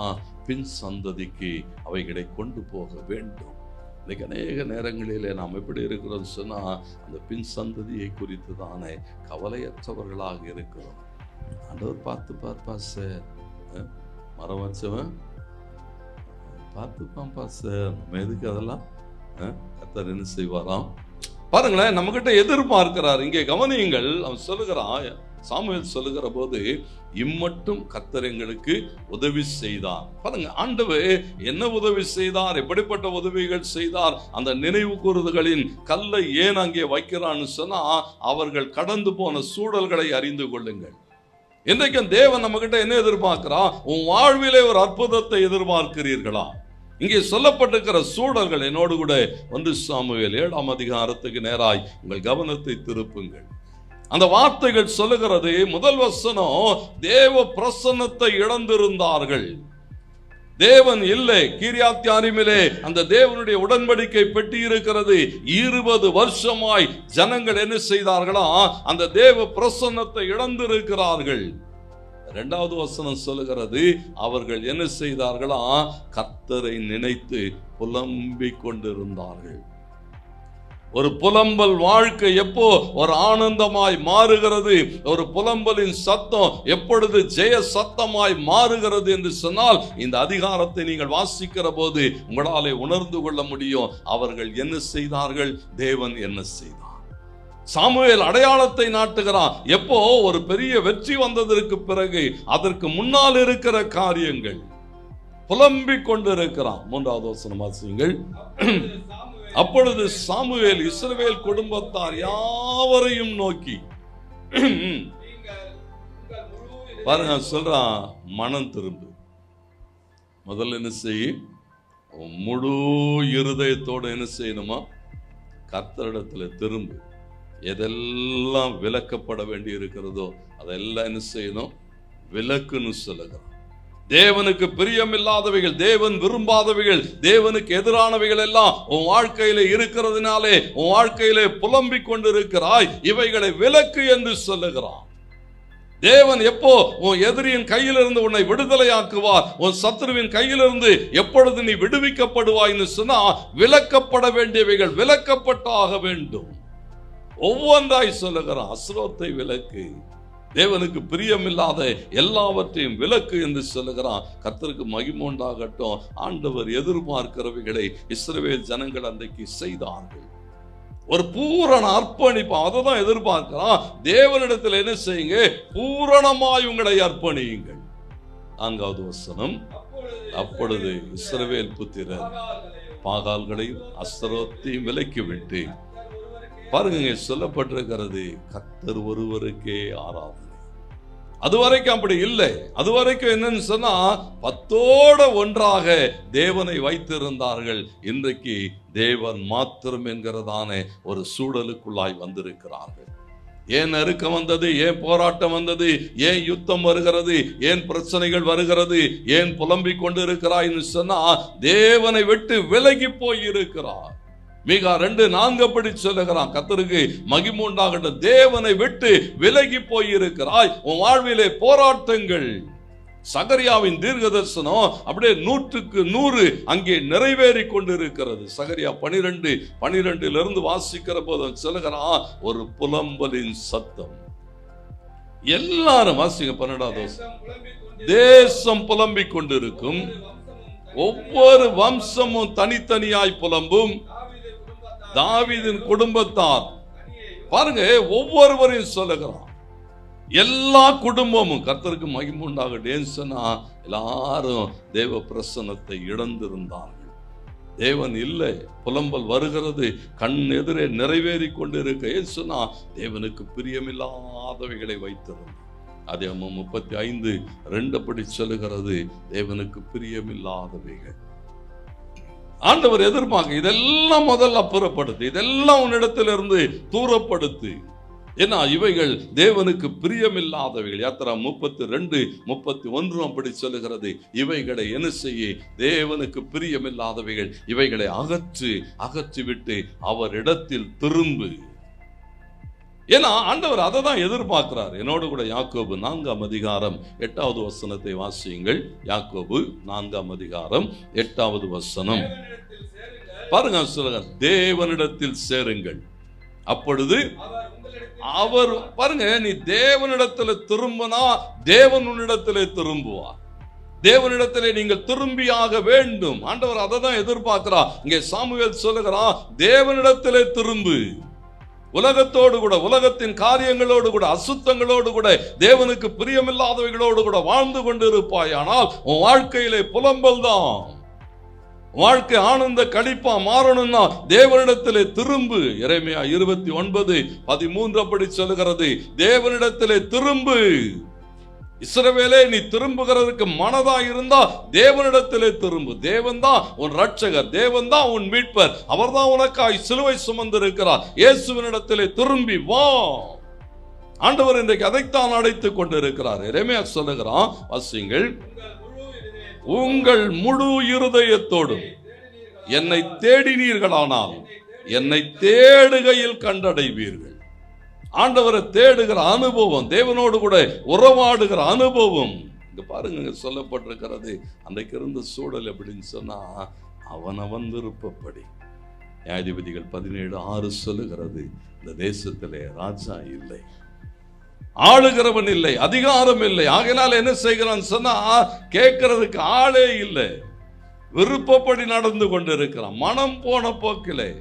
பின் சந்ததிக்கு அவைகளை கொண்டு போக வேண்டும். இன்னைக்கு அநேக நேரங்களிலே நாம் எப்படி இருக்கிறோம் சொன்னா, அந்த பின் சந்ததியை குறித்து தானே கவலையற்றவர்களாக இருக்கிறோம். ஆண்டவர் பார்த்துப்பார்ப்பா சார், மரம் வச்சவன் பார்த்துப்பான்ப்பா சார், நம்ம எதுக்கு அதெல்லாம் கர்த்தர் என்ன செய்வாராம். பாருங்களேன், நம்ம கிட்ட எதிர்பார்க்கிறார். இங்கே கவனியுங்கள், அவன் சொல்லுகிறான், சாமுவேல் சொல்லுகிற போது, இம்மட்டும் கர்த்தர் எங்களுக்கு உதவி செய்தார். பாருங்க, ஆண்டவர் என்ன உதவி செய்தார், எப்படிப்பட்ட உதவிகள் செய்தார். அந்த நினைவு கூறுதல்களின் கல்லை ஏன் அங்கே வைக்கிறான்னு சொன்னா, அவர்கள் கடந்து போன சூழல்களை அறிந்து கொள்ளுங்கள். இன்றைக்கும் தேவன் நம்ம கிட்ட என்ன எதிர்பார்க்கிறான், உன் வாழ்விலே ஒரு அற்புதத்தை எதிர்பார்க்கிறீர்களா? இங்கே சொல்லப்பட்டிருக்கிற சூழல்கள் என்னோடு கூட 1 சாமுவேல் 7ஆம் அதிகாரத்துக்கு நேராய் உங்கள் கவனத்தை திருப்புங்கள். அந்த வார்த்தைகள் சொல்லுகிறது, முதல் வசனம், தேவ பிரசன்னத்தை இழந்திருந்தார்கள். தேவன் இல்லை. கீரியாத்யாரீமிலே அந்த தேவனுடைய உடன்படிக்கை பெட்டி இருக்கிறது. 20 வருஷமாய் ஜனங்கள் என்ன செய்தார்களா, அந்த தேவ பிரசன்னத்தை இழந்திருக்கிறார்கள். 2வது வசனம் சொல்லுகிறது, அவர்கள் என்ன செய்தார்களா, கர்த்தரை நினைத்து புலம்பிக் கொண்டிருந்தார்கள். ஒரு புலம்பல் வாழ்க்கை எப்போ ஒரு ஆனந்தமாய் மாறுகிறது, ஒரு புலம்பலின் சத்தம் எப்பொழுது ஜெய சத்தமாய் மாறுகிறது என்று சொன்னால், இந்த அதிகாரத்தை நீங்கள் வாசிக்கிற போது உங்களாலே உணர்ந்து கொள்ள முடியும். அவர்கள் என்ன செய்தார்கள், தேவன் என்ன செய்தார். சாமுவேல் அடையாளத்தை நாட்டுகிறான். எப்போ ஒரு பெரிய வெற்றி வந்ததற்கு பிறகு அதற்கு முன்னால் இருக்கிற காரியங்கள் புலம்பிக் கொண்டிருக்கிறான். 3வது வசனம் வாசியுங்கள். அப்பொழுது சாமுவேல் இஸ்ரவேல் குடும்பத்தார் யாவரையும் நோக்கி, பாருங்க சொல்றான், மனம் திரும்பு. முதல்ல என்ன செய்ய, முழு இருதயத்தோடு என்ன செய்யணுமா, கர்த்தரிடத்துல திரும்பு. எதெல்லாம் விலக்கப்பட வேண்டி இருக்கிறதோ அதெல்லாம் என்ன செய்யணும், விலக்குன்னு சொல்லுகிறான். தேவனுக்கு பிரியமில்லாதவைகள், தேவன் விரும்பாதவைகள், தேவனுக்கு எதிரானவைகள் எல்லாம் உன் வாழ்க்கையில இருக்கிறதுனாலே உன் வாழ்க்கையிலே புலம்பிக் கொண்டிருக்கிறாய், இவைகளை விலக்கு என்று சொல்லுகிறான். தேவன் எப்போ உன் எதிரியின் கையிலிருந்து உன்னை விடுதலையாக்குவார், உன் சத்துருவின் கையிலிருந்து எப்பொழுது நீ விடுவிக்கப்படுவாய்னு சொன்னா, விலக்கப்பட வேண்டியவைகள் விலக்கப்பட்டாக வேண்டும். ஒவ்வொன்றாய் சொல்லுகிறான். அஸ்ரோத்தை விலக்கு, தேவனுக்கு பிரியமில்லாத எல்லாவற்றையும் விலக்கு என்று சொல்லுகிறான். கர்த்தருக்கு மகிமை உண்டாகட்டும். ஆண்டவர் எதிர்பார்க்கிறவைகளை இஸ்ரவேல் ஜனங்கள் அன்றைக்கு செய்தார்கள். ஒரு பூரண அர்ப்பணிப்பு, அதை தான் எதிர்பார்க்கிறான். தேவனிடத்தில் என்ன செய்யுங்க, பூரணமாய் உங்களை அர்ப்பணியுங்கள். 4வது வசனம், அப்பொழுது இஸ்ரவேல் புத்திரர் பாகால்களையும் அஸ்தரோத்தையும் விலக்கி விட்டு, பாருங்க சொல்லப்பட்டிருக்கிறது, கர்த்தர் ஒருவருக்கே ஆராதனை. அதுவரைக்கும் அப்படி இல்லை. அதுவரைக்கும் என்னன்னு சொன்னா 10 ஒன்றாக தேவனை வைத்திருந்தார்கள். இன்றைக்கு தேவன் மாத்திரம் என்கிறதான ஒரு சூழலுக்குள்ளாய் வந்திருக்கிறார்கள். ஏன் நெருக்கம் வந்தது, ஏன் போராட்டம் வந்தது, ஏன் யுத்தம் வருகிறது, ஏன் பிரச்சனைகள் வருகிறது, ஏன் புலம்பிக் கொண்டு இருக்கிறாய்னு சொன்னா, தேவனை விட்டு விலகி போய் இருக்கிறார். மீகா 2:4 அப்படி சொல்லுகிறான். கர்த்தருக்கு மகிமை உண்டாகட்டும். தேவனை விட்டு விலகி போயிருக்கிறாய். உன் வாழ்விலே போராட்டங்கள். சகரியாவின் தீர்க்கதரிசனம் அப்படியே 100க்கு 100 அங்கே நிறைவேறி கொண்டிருக்கிறது. சகரியா 12:12 வாசிக்கிற போது சொல்லுகிறான், ஒரு புலம்பலின் சத்தம். எல்லாரும் வாசிங்க 12வது. தேசம் புலம்பிக் கொண்டிருக்கும், ஒவ்வொரு வம்சமும் தனித்தனியாய் புலம்பும், தாவீதின் குடும்பத்தார். பாருங்க, ஒவ்வொருவரையும் சொல்லுகிறான். எல்லா குடும்பமும் கர்த்தருக்கு மகிமை உண்டாகட்டும் சொன்னா, எல்லாரும் தேவ பிரசன்னத்தை இழந்திருந்தார்கள். தேவன் இல்லை, புலம்பல் வருகிறது, கண் எதிரே நிறைவேறி கொண்டிருக்க சொன்னா, தேவனுக்கு பிரியமில்லாதவைகளை வைத்திருந்தார். ஆதியாகமம் 35:2 அப்படி சொல்லுகிறது, தேவனுக்கு பிரியமில்லாதவைகள். ஆண்டவர் எதிர்பார்க்க, இதெல்லாம் முதல்ல அப்புறப்படுத்து, இதெல்லாம் உன்னிடத்திலிருந்து தூரப்படுத்து. ஏன்னா இவைகள் தேவனுக்கு பிரியமில்லாதவைகள். யாத்திரா 32:31 அப்படி சொல்லுகிறது, இவைகளை என்ன செய்ய, தேவனுக்கு பிரியமில்லாதவைகள், இவைகளை அகற்றிவிட்டு அவரிடத்தில் திரும்பு. ஏன்னா ஆண்டவர் அதை தான் எதிர்பார்க்கிறார். என்னோடு கூட யாக்கோபு 4:8 வசனத்தை வாசியுங்கள். யாக்கோபு 4:8 பாருங்க, சொல்லுங்க, தேவனிடத்தில் சேருங்கள், அப்பொழுது அவர், பாருங்க, நீ தேவனிடத்தில் திரும்பினா தேவன் உன்னிடத்திலே திரும்புவார். தேவனிடத்திலே நீங்கள் திரும்பியாக வேண்டும். ஆண்டவர் அதை தான் எதிர்பார்க்கிறார். இங்கே சாமுவேல் சொல்லுகிறான், தேவனிடத்திலே திரும்பு. உலகத்தோடு கூட, உலகத்தின் காரியங்களோடு கூட, அசுத்தங்களோடு கூட, தேவனுக்கு பிரியமில்லாதவைகளோடு கூட வாழ்ந்து கொண்டு இருப்பாய். ஆனால் உன் வாழ்க்கையிலே புலம்பல் தான். வாழ்க்கை ஆனந்த கழிப்பா மாறணும்னா தேவனிடத்திலே திரும்பு. எரேமியா 29:13 அப்படி சொல்லுகிறது, தேவனிடத்திலே திரும்பு. இஸ்ரவேலே, நீ திரும்புகிறதுக்கு மனதா இருந்தா தேவனிடத்திலே திரும்பு. தேவன் தான் உன் ரட்சகர், தேவன் தான் உன் மீட்பர், அவர் தான் உனக்காய் சிலுவை சுமந்திருக்கிறார். இயேசுவினிடத்திலே திரும்பி வா. ஆண்டவர் இன்றைக்கு அதைத்தான் அழைத்துக் கொண்டிருக்கிறார். எரேமியா சொல்லுகிறான், வாசியுங்கள், உங்கள் முழு இருதயத்தோடும் என்னை தேடினீர்களானால் என்னை தேடுகையில் கண்டடைவீர்கள். ஆண்டவரை தேடுகிற அனுபவம், தேவனோடு கூட உறவாடுகிற அனுபவம். இங்க பாருங்க, சொல்லப்பட்டிருக்கிறது, அன்றைக்கு இருந்த சூழல் எப்படின்னு சொன்னா, அவனவன் விருப்பப்படி. நியாயாதிபதிகள் 17:6 சொல்லுகிறது, இந்த தேசத்திலே ராஜா இல்லை, ஆளுகிறவன் இல்லை, அதிகாரம் இல்லை. ஆகையினால் என்ன செய்கிறான் சொன்னா, கேட்கறதுக்கு ஆளே இல்லை, விருப்பப்படி நடந்து கொண்டிருக்கிறான், மனம் போன போக்கிலே.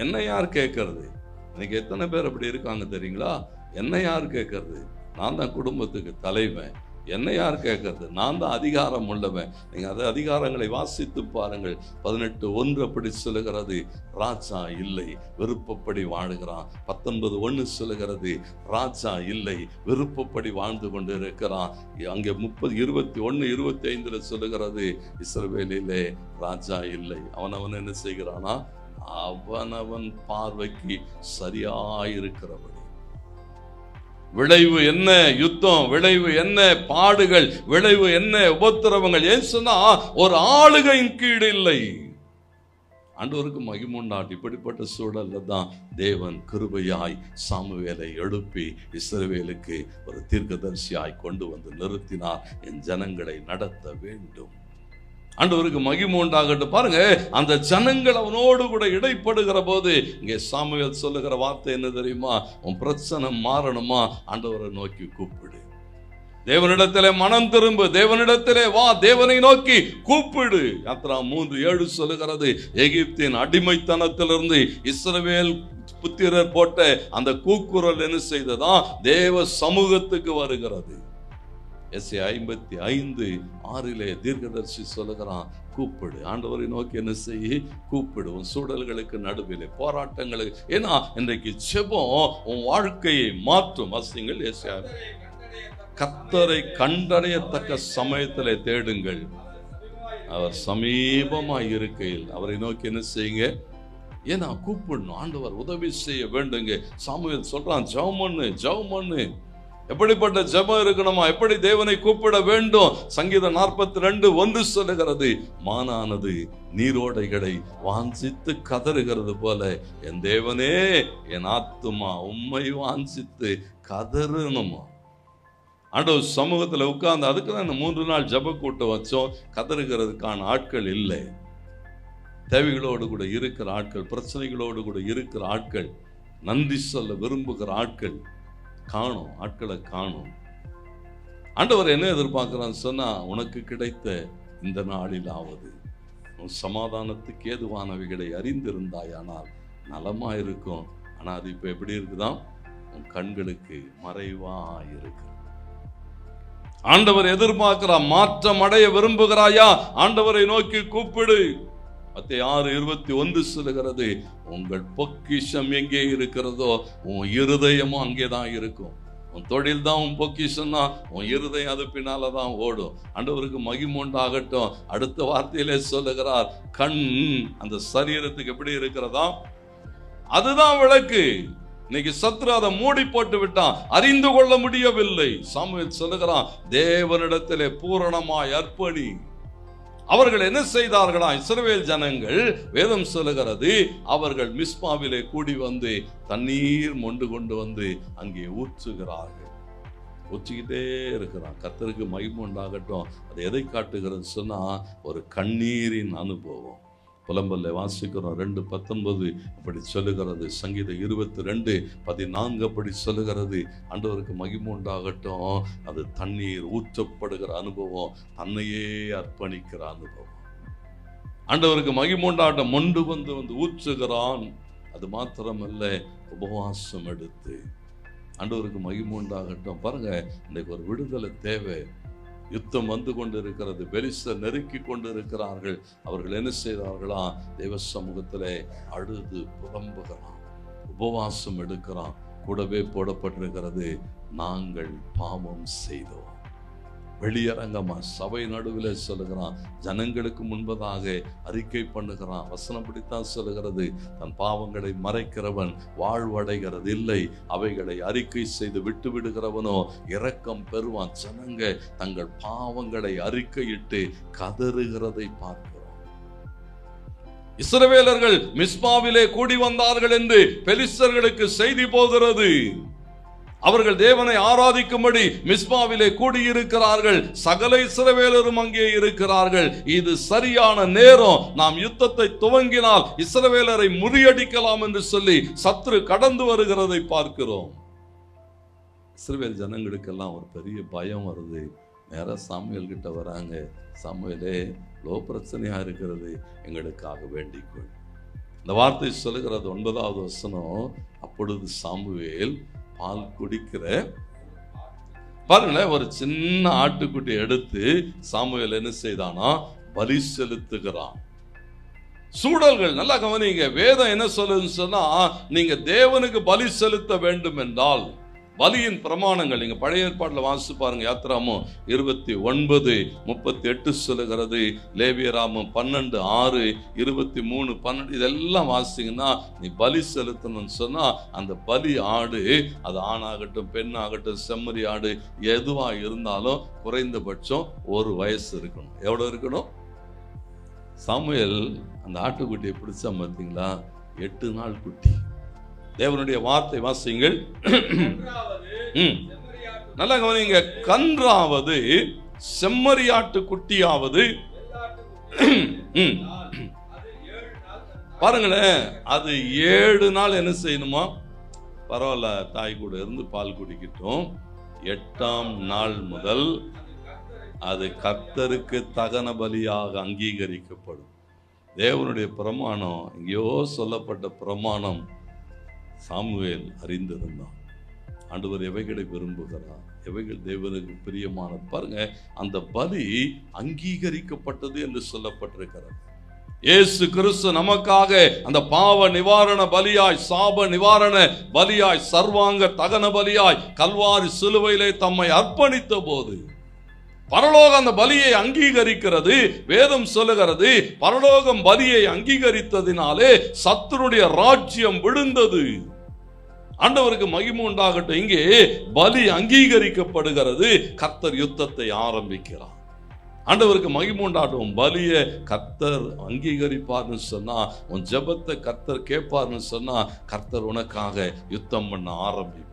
என்ன யார் கேட்கறது? இன்னைக்கு எத்தனை பேர் அப்படி இருக்காங்க தெரியுங்களா? என்ன யார் கேட்கறது? நான் தான் குடும்பத்துக்கு தலைவன், என்ன யார் கேட்கறது? நான் தான் அதிகாரம் உள்ளவன். நீங்க அது அதிகாரங்களை வாசித்து பாருங்கள். 18:1 அப்படி சொல்லுகிறது, ராஜா இல்லை, விருப்பப்படி வாழுகிறான். 19:1 சொல்லுகிறது, ராஜா இல்லை, விருப்பப்படி வாழ்ந்து கொண்டு இருக்கிறான். அங்கே 21:25 சொல்லுகிறது, இஸ்ரவேலிலே ராஜா இல்லை. அவன் என்ன செய்கிறானா? அவனவன் பார்வைக்கு சரியாயிருக்கிறபடி. விளைவு என்ன? யுத்தம். விளைவு என்ன? பாடுகள். விளைவு என்ன? உபத்திரவங்கள். ஏன் சொன்னா ஒரு ஆளுகையின் கீழ் இல்லை. ஆண்டவருக்கு மகிமை உண்டாகட்டும். இப்படிப்பட்ட சூழல்ல தான் தேவன் கிருபையாய் சாமுவேலை எழுப்பி இஸ்ரவேலுக்கு ஒரு தீர்க்கதரிசியாய் கொண்டு வந்து நிறுத்தினார். என் ஜனங்களை நடத்த வேண்டும். ஆண்டவருக்கு மகிமை உண்டாகட்டும். பாருங்க, அந்த ஜனங்கள் அவனோடு கூட இடைப்படுகிற போது இங்கே சாமுவேல் சொல்லுகிற வார்த்தை என்ன தெரியுமா? உன் பிரச்சனை மாறணுமா? ஆண்டவரை நோக்கி கூப்பிடு. தேவனிடத்திலே மனம் திரும்பு. தேவனிடத்திலே வா. தேவனை நோக்கி கூப்பிடு. யாத்ரா 3:7 சொல்லுகிறது, எகிப்தின் அடிமைத்தனத்திலிருந்து இஸ்ரவேல் புத்திரர் போட்ட அந்த கூக்குரல் என்ன செய்ததா? தேவ சமூகத்துக்கு வருகிறது. எஸ்ஐ 55:6 தீர்க்கதரிசி சொல்லுகிறான், கூப்பிடு. ஆண்டவரை நோக்கி என்ன செய்ய? கூப்பிடு. உன் சூழல்களுக்கு நடுவில், போராட்டங்களுக்கு. ஏன்னா இன்றைக்கு ஜெபம் உன் வாழ்க்கையை மாற்றும். வசனங்கள் எஸ்ஐ, கர்த்தரை கண்டடையத்தக்க சமயத்தில் தேடுங்கள், அவர் சமீபமாய் இருக்கையில். அவரை நோக்கி என்ன செய்யுங்க? ஏன்னா கூப்பிடணும். ஆண்டவர் உதவி செய்ய வேண்டுங்க. சாமுவேல் சொல்றான், ஜெபம் பண்ணு. எப்படிப்பட்ட ஜெபம் இருக்கணுமா? எப்படி தேவனை கூப்பிட வேண்டும்? சங்கீதம் 42:1 சொல்லுகிறது, மானானது நீரோடைகளை வாஞ்சித்து கதறுகிறது போல என் தேவனே, என் ஆத்துமா உம்மை வாஞ்சித்து கதறணுமா. ஆண்டவர் சமூகத்தில் உட்கார்ந்து, அதுக்கு தான் இந்த 3 நாள் ஜெப கூட்டம் வச்சோம். கதறுகிறதுக்கான ஆட்கள் இல்லை. தேவைகளோடு கூட இருக்கிற ஆட்கள், பிரச்சனைகளோடு கூட இருக்கிற ஆட்கள், நன்றி சொல்ல விரும்புகிற ஆட்கள் காணும். ஆட்களை காணும். ஆண்டவர் என்ன எதிர்பார்க்கிறான்னு சொன்னா, உனக்கு கிடைத்த இந்த நாளிலாவது உன் சமாதானத்துக்கு ஏதுவானவைகளை அறிந்திருந்தாயானால் நலமா இருக்கும். ஆனா அது இப்ப எப்படி இருக்குதான்? உன் கண்களுக்கு மறைவா இருக்கு. ஆண்டவர் எதிர்பார்க்கிறார். மாற்றம் அடைய விரும்புகிறாயா? ஆண்டவரை நோக்கி கூப்பிடு. மத்தேயு 6:21 சொல்லுகிறது, உங்கள் பொக்கிஷம் எங்கே இருக்கிறதோ உன் இருதயமும் அங்கேதான் இருக்கும். உன் தொழில் தான் உன் பொக்கிஷம்னா உன் இருதயம் அது பின்னாலதான் ஓடும். ஆண்டவருக்கு மகிமை உண்டாகட்டும். அடுத்த வார்த்தையிலே சொல்லுகிறார், கண் அந்த சரீரத்துக்கு எப்படி இருக்கிறதா? அதுதான் விளக்கு. இன்னைக்கு சத்ரு அதை மூடி போட்டு விட்டான், அறிந்து கொள்ள முடியவில்லை. சாமுவேல் சொல்லுகிறான், தேவனிடத்திலே பூரணமாய் அர்ப்பணி. அவர்கள் என்ன செய்தார்களா? இஸ்ரவேல் ஜனங்கள், வேதம் சொல்லுகிறது, அவர்கள் மிஸ்பாவிலே கூடி வந்து தண்ணீர் மொண்டு கொண்டு வந்து அங்கே ஊற்றுகிறார்கள். ஊற்றிக்கிட்டே இருக்கிறான். கர்த்தருக்கு மகிமை உண்டாகட்டும். அது எதை காட்டுகிறது சொன்னா, ஒரு கண்ணீரின் அனுபவம். புலம்பல்ல வாசிக்கிறோம் 2:19 அப்படி சொல்லுகிறது. சங்கீதம் 22:14 அப்படி சொல்லுகிறது. ஆண்டவருக்கு மகிமை உண்டாகட்டும். அது தண்ணீர் ஊற்றப்படுகிற அனுபவம், தன்னையே அர்ப்பணிக்கிற அனுபவம். ஆண்டவருக்கு மகிமை உண்டாகட்டும். மொண்டு வந்து ஊற்றுகிறான். அது மாத்திரமல்ல, உபவாசம் எடுத்து. ஆண்டவருக்கு மகிமை உண்டாகட்டும். பாருங்க, இன்னைக்கு ஒரு விடுதலை தேவை. யுத்தம் வந்து கொண்டு இருக்கிறது. பெலிஸ்தர் நெருக்கி கொண்டு இருக்கிறார்கள். அவர்கள் என்ன செய்தார்களா? தேவ சமூகத்திலே அழுது புலம்புகிறான், உபவாசம் எடுக்கிறான். கூடவே போடப்பட்டிருக்கிறது, நாங்கள் பாவம் செய்தோம். வெளியரங்கமா சபை நடுவில் சொல்லுகிறான். ஜனங்களுக்கு முன்பதாக அறிக்கை பண்ணுகிறான். வசனம் பிடித்தான் சொல்லுகிறது, தன் பாவங்களை மறைக்கிறவன் வாழ்வடைகிறது இல்லை, அவைகளை அறிக்கை செய்து விட்டு விடுகிறவனோ இரக்கம் பெறுவான். ஜனங்க தங்கள் பாவங்களை அறிக்கையிட்டு கதறுகிறதை பார்க்கிறோம். இஸ்ரவேலர்கள் மிஸ்பாவிலே கூடி வந்தார்கள் என்று பெலிஸ்தர்களுக்கு செய்தி போகிறது. அவர்கள் தேவனை ஆராதிக்கும்படி மிஸ்பாவிலே கூடியிருக்கிறார்கள். சகல இஸ்ரவேலரும் அங்கே இருக்கிறார்கள். இது சரியான நேரம். நாம் யுத்தத்தை துவங்கினால் இஸ்ரவேலரை முறியடிக்கலாம் என்று சொல்லி சத்ரு கடந்து வருகிறதை பார்க்கிறோம். இஸ்ரவேல் ஜனங்களுக்கெல்லாம் ஒரு பெரிய பயம் வருது. நேரா சாமுவேல் கிட்ட வராங்க. சாமுவேலே, லோ பிரச்சனையா இருக்கிறது, எங்களுக்காக வேண்டிக்கொள். இந்த வார்த்தை சொல்லுகிறது 9வது வசனம். அப்பொழுது சாமுவேல் பால் குடிக்கிற பாருங்களேன், ஒரு சின்ன ஆட்டுக்குட்டி எடுத்து சாமுவேல் என்ன செய்தானா, பலி செலுத்துகிறான். சூழல்கள் நல்லா கவனிங்க. வேதம் என்ன சொல்லுதுன்னு சொன்னா, நீங்க தேவனுக்கு பலி செலுத்த வேண்டும் என்றால் பலியின் பிரமாணங்கள் நீங்க பழைய ஏற்பாட்டில் வாசிச்சு பாருங்க. யாத்திராமம் 29:38 சொல்லுகிறது. லேவியராமம் 12:6, 23:12 இதெல்லாம் வாசிங்கன்னா, நீ பலி செலுத்தணும்னு சொன்னா அந்த பலி ஆடு, அது ஆணாகட்டும் பெண்ணாகட்டும் செம்மறி ஆடு எதுவா இருந்தாலும் குறைந்தபட்சம் ஒரு வயசு இருக்கணும். எவ்வளவு இருக்கணும்? சாமுவேல் அந்த ஆட்டுக்குட்டியை பிடிச்சா பார்த்தீங்களா, 8 நாள் குட்டி. தேவனுடைய வார்த்தை வாசிங்கள். நல்லா கவனிங்க. கன்றாவது செம்மறியாட்டு குட்டியாவது பாருங்களேன், அது 7 நாள் என்ன செய்யணுமா? பரவாயில்ல, தாய் கூட இருந்து பால் குடிக்கட்டும். 8ஆம் நாள் முதல் அது கர்த்தருக்கு தகன பலியாக அங்கீகரிக்கப்படும். தேவனுடைய பிரமாணம், எங்கேயோ சொல்லப்பட்ட பிரமாணம் சாமுவேல் அறிந்திருந்தான். ஆண்டவர் எவைகளை விரும்புகிறார், எவைகள் தேவனுக்கு பிரியமானது. பாருங்க, அந்த பலி அங்கீகரிக்கப்பட்டது என்று சொல்லப்பட்டிருக்கிறது. இயேசு கிறிஸ்து நமக்காக அந்த பாவ நிவாரண பலியாய், சாப நிவாரண பலியாய், சர்வாங்க தகன பலியாய் கல்வாரி சிலுவையிலே தம்மை அர்ப்பணித்த போது பரலோகம் அந்த பலியை அங்கீகரிக்கிறது. வேதம் சொல்லுகிறது, பரலோகம் பலியை அங்கீகரித்ததினாலே சத்துருடைய ராஜ்யம் விழுந்தது. ஆண்டவருக்கு மகிமை உண்டாகட்டும். இங்கே பலி அங்கீகரிக்கப்படுகிறது. கர்த்தர் யுத்தத்தை ஆரம்பிக்கிறார். ஆண்டவருக்கு மகிமை உண்டாகட்டும். பலியை கர்த்தர் அங்கீகரிப்பார்னு சொன்னா, உன் ஜெபத்தை கர்த்தர் கேட்பார்னு சொன்னா, கர்த்தர் உனக்காக யுத்தம் பண்ண ஆரம்பிப்பார்.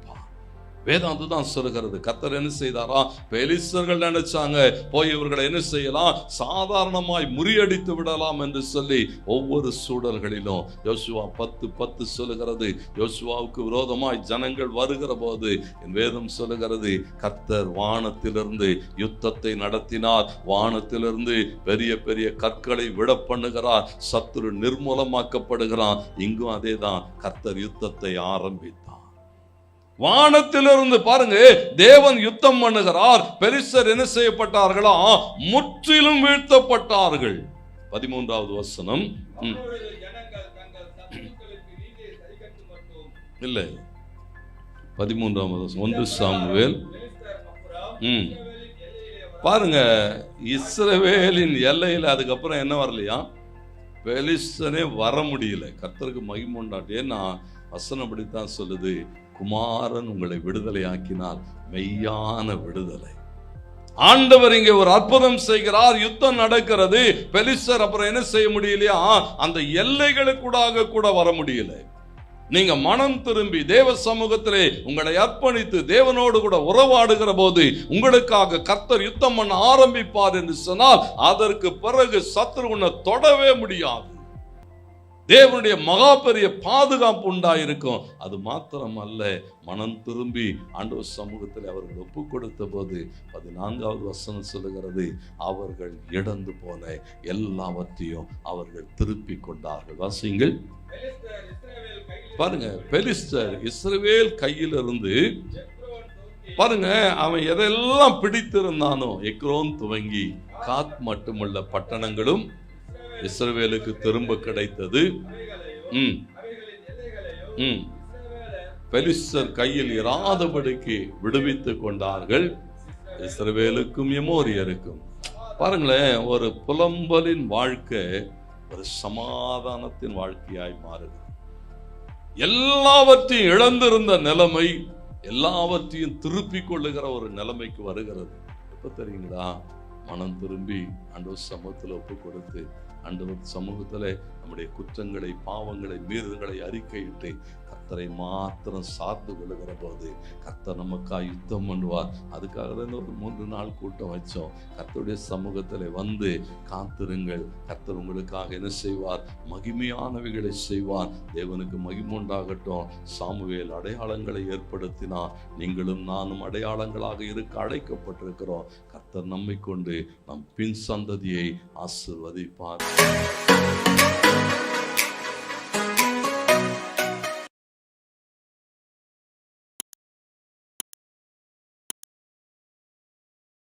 வேதம் அதுதான் சொல்லுகிறது. கர்த்தர் என்ன செய்தாரா, பெலிஸ்தர்கள் நினைச்சாங்க போய் இவர்களை என்ன செய்யலாம், சாதாரணமாய் முறியடித்து விடலாம் என்று சொல்லி ஒவ்வொரு சூழல்களிலும் யோசுவா 10:10 சொல்லுகிறது, யோசுவாவுக்கு விரோதமாய் ஜனங்கள் வருகிற போது என் வேதம் சொல்லுகிறது, கர்த்தர் வானத்திலிருந்து யுத்தத்தை நடத்தினார். வானத்திலிருந்து பெரிய பெரிய கற்களை விட பண்ணுகிறார். சத்துரு நிர்மூலமாக்கப்படுகிறான். இங்கும் அதேதான், கர்த்தர் யுத்தத்தை ஆரம்பித்தார். வானத்திலிருந்து பாருங்க, தேவன் யுத்தம் பண்ணுகிறார். பெலிஸ்தர் என்ன செய்யப்பட்டார்களா, முற்றிலும் வீழ்த்தப்பட்டார்கள். 13வது வசனம் இல்லை, 13ஆம் வசனம் 1 சாமுவேல். பாருங்க, இஸ்ரவேலின் எல்லையில் அதுக்கப்புறம் என்ன வரலையா, பெலிஸ்தனே வர முடியல. கர்த்தருக்கு மகிமை உண்டாட்டு. ஏன்னா வசனம் அப்படித்தான் சொல்லுது, குமாரன் உங்களை விடுதலை ஆக்கினார், மெய்யான விடுதலை. ஆண்டவர் இங்கே ஒரு அற்புதம் செய்கிறார். யுத்தம் நடக்கிறது. பெலிஸ்தர் அப்புறம் என்ன செய்ய முடியலையா, அந்த எல்லைகளுக்கூடாக கூட வர முடியல. நீங்க மனம் திரும்பி தேவ சமூகத்திலே உங்களை அர்ப்பணித்து தேவனோடு கூட உறவாடுகிற போது உங்களுக்காக கர்த்தர் யுத்தம் பண்ண ஆரம்பிப்பார் என்று சொன்னால், அதற்கு பிறகு சத்துரு உன்னை தொடவே முடியாது. தேவனுடைய மகா பெரிய பாதுகாப்பு உண்டாயிருக்கும். அது மாத்திரம் அல்ல, மனம் திரும்பி ஆண்டவர் சமூகத்தில் அவர்கள் ஒப்பு கொடுத்த போது 14வது வசனம் சொல்லுகிறது, அவர்கள் இழந்து போன எல்லாவற்றையும் அவர்கள் திருப்பி கொண்டார்கள். வாசிங்கள். பாருங்க, பெலிஸ்தர் இஸ்ரவேல் கையிலிருந்து பாருங்க, அவன் எதெல்லாம் பிடித்திருந்தானோ, எக்ரோன் துவங்கி காத் மட்டுமுள்ள பட்டணங்களும் இஸ்ரவேலுக்கு திரும்ப கிடைத்தது. பெலிஸ்தர் கையில் இராதபடிக்கு விடுவித்துக் கொண்டார்கள், இஸ்ரவேலுக்கும் எமோரியருக்கும். பாருங்களேன், ஒரு புலம்பலின் வாழ்க்கை ஒரு சமாதானத்தின் வாழ்க்கையாய் மாறுது. எல்லாவற்றையும் இழந்திருந்த நிலைமை எல்லாவற்றையும் திருப்பிக் கொள்ளுகிற ஒரு நிலைமைக்கு வருகிறது. எப்ப தெரியுங்களா, மனம் திரும்பி ஆண்டவர் சமூகத்தில் ஒப்பு கொடுத்து ஆண்டவர் சமூகத்தில் நம்முடைய குற்றங்களை, பாவங்களை, மீறுதல்களை அறிக்கையிட்டு கர்த்தரை மாத்திரம் சார்ந்து கொள்ளுகிற போது கர்த்தர் நமக்காக யுத்தம் பண்ணுவார். அதுக்காக தான் ஒரு 3 நாள் கூட்டம் வச்சோம். கர்த்தருடைய சமூகத்தில் வந்து காத்திருங்கள். கர்த்தர் உங்களுக்காக என்ன செய்வார், மகிமையானவைகளை செய்வார். தேவனுக்கு மகிமை உண்டாகட்டும். சாமுவேல் அடையாளங்களை ஏற்படுத்தினார். நீங்களும் நானும் அடையாளங்களாக இருக்க அழைக்கப்பட்டிருக்கிறோம். கர்த்தர் நம்மை கொண்டு நம் பின் சந்ததியை ஆசீர்வதிப்பார்.